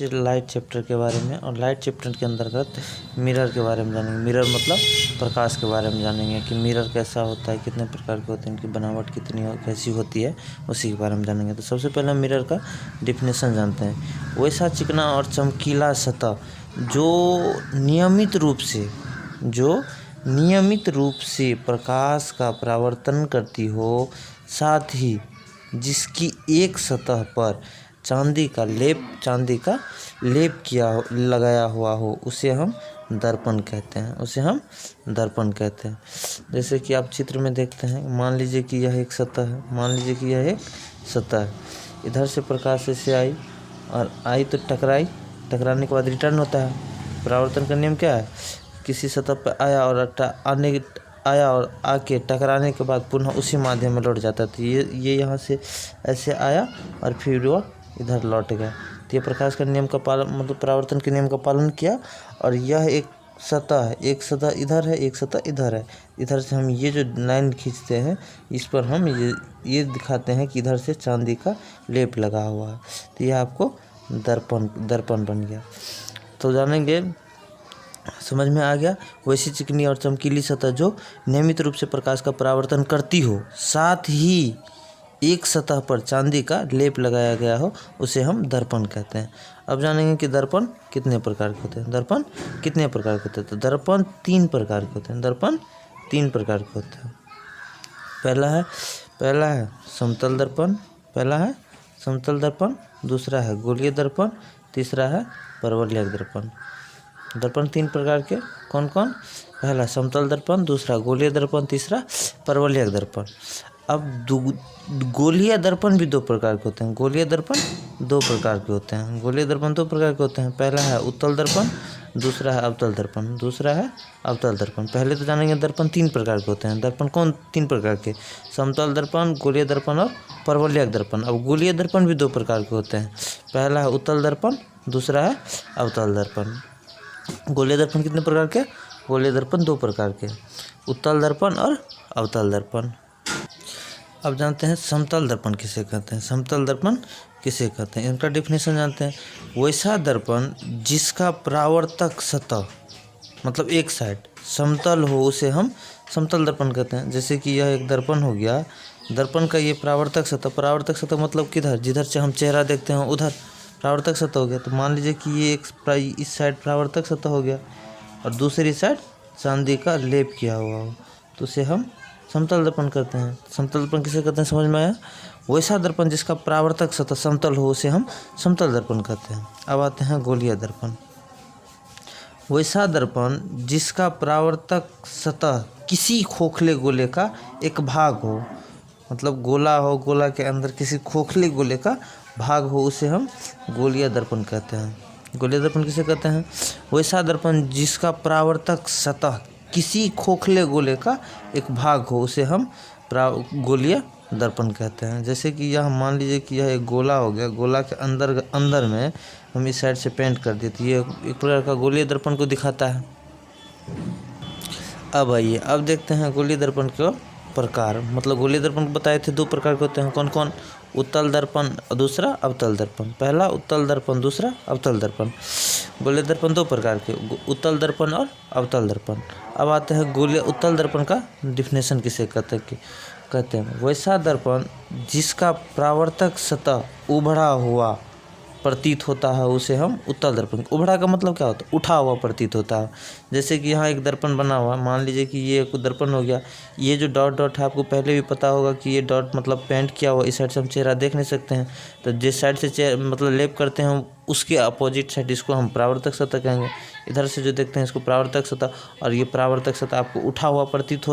Light chapter के बारे में, और लाइट चैप्टर के अंतर्गत मिरर के बारे में जानेंगे। मिरर मतलब प्रकाश के बारे में जानेंगे कि मिरर कैसा होता है, कितने प्रकार के होते हैं, इनकी बनावट कैसी होती है, उसी के बारे में जानेंगे। तो सबसे पहले मिरर का डिफिनेशन जानते हैं। वैसा चिकना और चमकीला सतह जो नियमित रूप से प्रकाश का परावर्तन करती हो, साथ ही जिसकी एक सतह पर चांदी का लेप लगाया हुआ हो, उसे हम दर्पण कहते हैं। जैसे कि आप चित्र में देखते हैं, मान लीजिए कि यह एक सतह है। इधर से प्रकाश ऐसे आई तो टकराने के बाद रिटर्न होता है। परावर्तन का नियम क्या है? किसी सतह पर आया और आके टकराने के बाद पुनः उसी माध्यम में लौट जाता है। तो ये यहाँ से ऐसे आया और फिर वो इधर लौट गया। तो ये प्रकाश का नियम का पालन, मतलब परावर्तन के नियम का पालन किया। और यह एक सतह है, एक सतह इधर है, एक सतह इधर है। इधर से हम ये जो लाइन खींचते हैं, इस पर हम ये दिखाते हैं कि इधर से चांदी का लेप लगा हुआ है। तो यह आपको दर्पण बन गया। तो जानेंगे, समझ में आ गया। वैसी चिकनी और चमकीली सतह जो नियमित रूप से प्रकाश का परावर्तन करती हो, साथ ही एक सतह पर चांदी का लेप लगाया गया हो, उसे हम दर्पण कहते हैं। अब जानेंगे कि दर्पण कितने प्रकार के होते हैं। तो दर्पण तीन प्रकार के होते हैं। पहला है समतल दर्पण, दूसरा है गोलीय दर्पण, तीसरा है परवलयक दर्पण। दर्पण तीन प्रकार के कौन? पहला समतल दर्पण, दूसरा गोलीय दर्पण, तीसरा परवलयक दर्पण। अब गोलीय दर्पण भी दो प्रकार के होते हैं। गोलीय दर्पण दो प्रकार के होते हैं। पहला है उत्तल दर्पण, दूसरा है अवतल दर्पण। पहले तो जानेंगे दर्पण तीन प्रकार के होते हैं। दर्पण कौन तीन प्रकार के? समतल दर्पण, गोलीय दर्पण और परवलयक दर्पण। अब गोलीय दर्पण भी दो प्रकार के होते हैं। पहला है उत्तल दर्पण, दूसरा है अवतल दर्पण। गोलीय दर्पण कितने प्रकार के? गोलीय दर्पण दो प्रकार के, उत्तल दर्पण और अवतल दर्पण। अब जानते हैं समतल दर्पण किसे कहते हैं। इनका डिफिनेशन जानते हैं। वैसा दर्पण जिसका परावर्तक सतह, मतलब एक साइड समतल हो, उसे हम समतल दर्पण कहते हैं। जैसे कि यह एक दर्पण हो गया। दर्पण का ये परावर्तक सतह मतलब किधर, जिधर से हम चेहरा देखते हैं उधर परावर्तक सतह हो गया। तो मान लीजिए कि ये इस साइड परावर्तक सतह हो गया और दूसरी साइड चांदी का लेप किया हुआ हो, तो उसे हम समतल दर्पण कहते हैं। समतल दर्पण किसे कहते हैं, समझ में आया? वैसा दर्पण जिसका परावर्तक सतह समतल हो, उसे हम समतल दर्पण कहते हैं। अब आते हैं गोलीय दर्पण। वैसा दर्पण जिसका परावर्तक सतह किसी खोखले गोले का एक भाग हो, मतलब गोला हो, गोला के अंदर किसी खोखले गोले का भाग हो, उसे हम गोलीय दर्पण कहते हैं। गोलीय दर्पण किसे कहते हैं? वैसा दर्पण जिसका परावर्तक सतह किसी खोखले गोले का एक भाग हो, उसे हम गोलीय दर्पण कहते हैं। जैसे कि यह मान लीजिए कि यह एक गोला हो गया। गोला के अंदर में हम इस साइड से पेंट कर दिए, तो ये एक प्रकार का गोलीय दर्पण को दिखाता है। अब आइए, अब देखते हैं गोलीय दर्पण के प्रकार। मतलब गोलीय दर्पण बताए थे दो प्रकार के होते हैं। कौन? उत्तल दर्पण और दूसरा अवतल दर्पण। पहला उत्तल दर्पण, दूसरा अवतल दर्पण। गोलीय दर्पण दो प्रकार के, उत्तल दर्पण और अवतल दर्पण। अब आते हैं गोलीय उत्तल दर्पण का डिफिनेशन किसे कहते हैं। वैसा दर्पण जिसका परावर्तक सतह उभड़ा हुआ प्रतीत होता है, उसे हम उत्तल दर्पण। उभड़ा का मतलब क्या होता है? उठा हुआ प्रतीत होता है। जैसे कि यहाँ एक दर्पण बना हुआ, मान लीजिए कि ये एक दर्पण हो गया। ये जो डॉट है, आपको पहले भी पता होगा कि ये डॉट मतलब पेंट किया हुआ, इस साइड से हम चेहरा देख नहीं सकते हैं। तो जिस साइड से मतलब लेप करते हैं, उसके अपोजिट साइड इसको हम परावर्तक सतह कहेंगे। इधर से जो देखते हैं इसको परावर्तक सतह, और ये परावर्तक सतह आपको उठा हुआ प्रतीत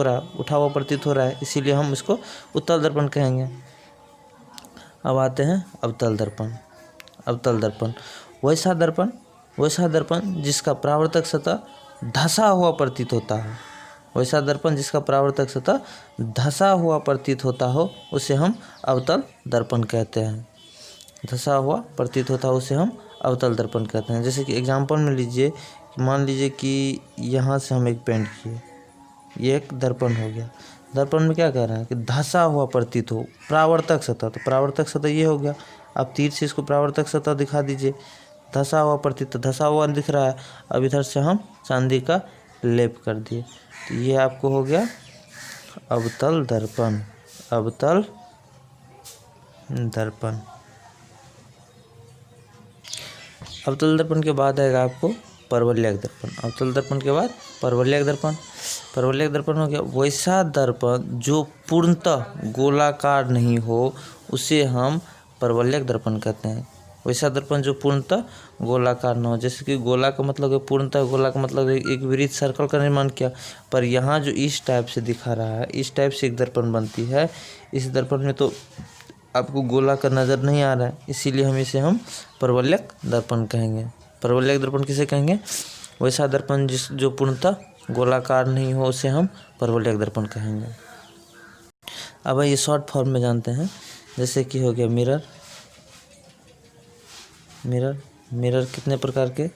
हो रहा है, इसीलिए हम इसको उत्तल दर्पण कहेंगे। अब आते हैं अवतल दर्पण। वैसा दर्पण जिसका परावर्तक सतह धंसा हुआ प्रतीत होता हो, उसे हम अवतल दर्पण कहते हैं। जैसे कि एग्जांपल में लीजिए, मान लीजिए कि यहाँ से हम एक पेंट किए, ये एक दर्पण हो गया। दर्पण में क्या कह रहा है कि धंसा हुआ प्रतीत हो, परावर्तक सतह। तो परावर्तक सतह ये हो गया। आप तीर से इसको परावर्तक सतह दिखा दीजिए, धसा हुआ प्रतीत, धसा हुआ दिख रहा है। अब इधर से हम चांदी का लेप कर दिए, तो ये आपको हो गया अवतल दर्पण। अवतल दर्पण। अवतल दर्पण के बाद आएगा आपको परवलयक दर्पण। अवतल दर्पण के बाद परवलयक दर्पण। परवलयक दर्पण हो गया वैसा दर्पण जो पूर्णतः गोलाकार नहीं हो, उसे हम परवलयक दर्पण कहते हैं। वैसा दर्पण जो पूर्णतः गोलाकार न हो, जैसे कि गोला का मतलब है पूर्णतः, गोला का मतलब एक वृत्त सर्कल का निर्माण किया, पर यहाँ जो इस टाइप से दिखा रहा है, इस टाइप से एक दर्पण बनती है। इस दर्पण में तो आपको गोला का नज़र नहीं आ रहा है, इसीलिए हम इसे परवलयक दर्पण कहेंगे। परवलयक दर्पण किसे कहेंगे? वैसा दर्पण जो पूर्णतः गोलाकार नहीं हो, उसे हम परवलयक दर्पण कहेंगे। अब ये शॉर्ट फॉर्म में जानते हैं, जैसे कि हो गया मिरर। मिरर मिरर कितने प्रकार के?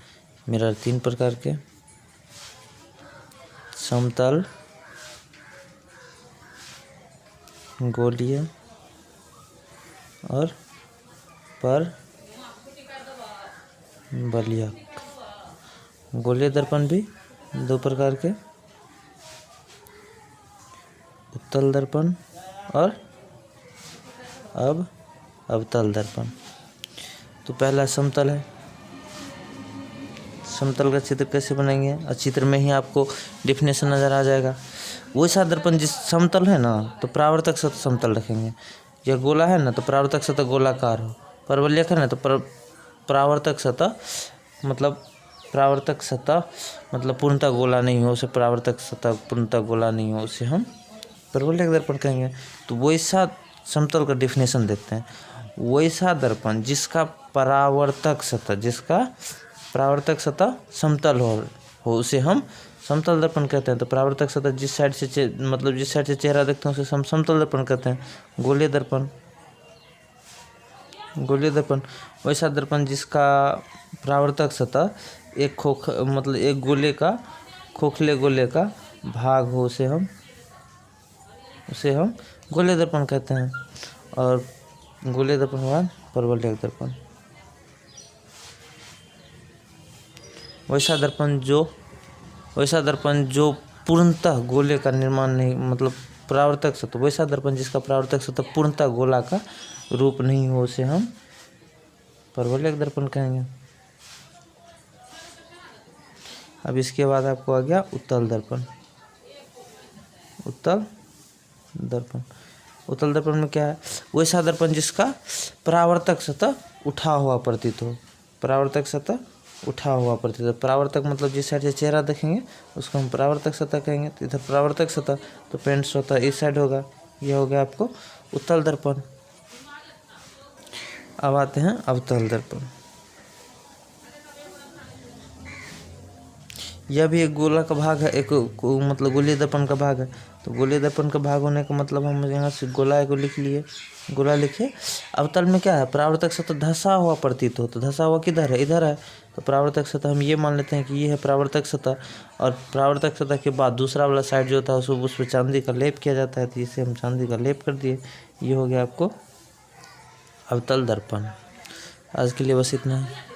मिरर 3 प्रकार के, समतल, गोलीय और परवलयक। गोलीय दर्पण भी 2 प्रकार के, उत्तल दर्पण और अवतल दर्पण। तो पहला समतल है। समतल का चित्र कैसे बनाएंगे? और चित्र में ही आपको डिफिनेशन नज़र आ जाएगा। वैसा दर्पण जिस समतल है ना, तो परावर्तक सतह समतल रखेंगे। यह गोला है ना, तो परावर्तक सतह गोलाकार हो। परवलयक है ना, तो परावर्तक सतह मतलब पूर्णतः गोला नहीं हो, उसे परावर्तक सतह पूर्णतः गोला नहीं हो, उसे हम परवलयक दर्पण कहेंगे। तो वैसा समतल का डिफिनेशन देखते हैं। वैसा दर्पण जिसका परावर्तक सतह समतल हो उसे हम समतल दर्पण कहते हैं। तो परावर्तक सतह जिस साइड से चेहरा देखते हैं उसे हम समतल दर्पण कहते हैं। गोलीय दर्पण वैसा दर्पण जिसका परावर्तक सतह एक गोले का खोखले गोले का भाग हो, उसे हम गोलीय दर्पण कहते हैं। और गोलीय दर्पण के बाद परवलयक दर्पण। वैसा दर्पण जो पूर्णतः गोले का निर्माण नहीं, मतलब परावर्तक सतह, वैसा दर्पण जिसका परावर्तक सतह पूर्णतः गोला का रूप नहीं हो, उसे हम परवलयक दर्पण कहेंगे। अब इसके बाद आपको आ गया उत्तल दर्पण। उत्तल दर्पण में क्या है? वैसा दर्पण जिसका परावर्तक सतह उठा हुआ प्रतीत हो। परावर्तक मतलब जिस साइड से चेहरा देखेंगे उसको हम परावर्तक सतह कहेंगे। तो इधर परावर्तक सतह, तो पेंट सतह इस साइड होगा। यह हो गया आपको उत्तल दर्पण। अब आते हैं अवतल दर्पण। यह भी एक गोला का भाग है, मतलब गोलीय दर्पण का भाग है। तो गोलीय दर्पण का भाग होने का मतलब हम यहाँ से गोला को लिख लिए, गोला लिखे। अवतल में क्या है? परावर्तक सतह धसा हुआ प्रतीत हो। तो धसा हुआ किधर है? इधर है। तो परावर्तक सतह हम ये मान लेते हैं कि ये है परावर्तक सतह, और परावर्तक सतह के बाद दूसरा वाला साइड जो होता है उस पर चांदी का लेप किया जाता है। तो इसे हम चांदी का लेप कर दिए। ये हो गया आपको अवतल दर्पण। आज के लिए बस इतना है।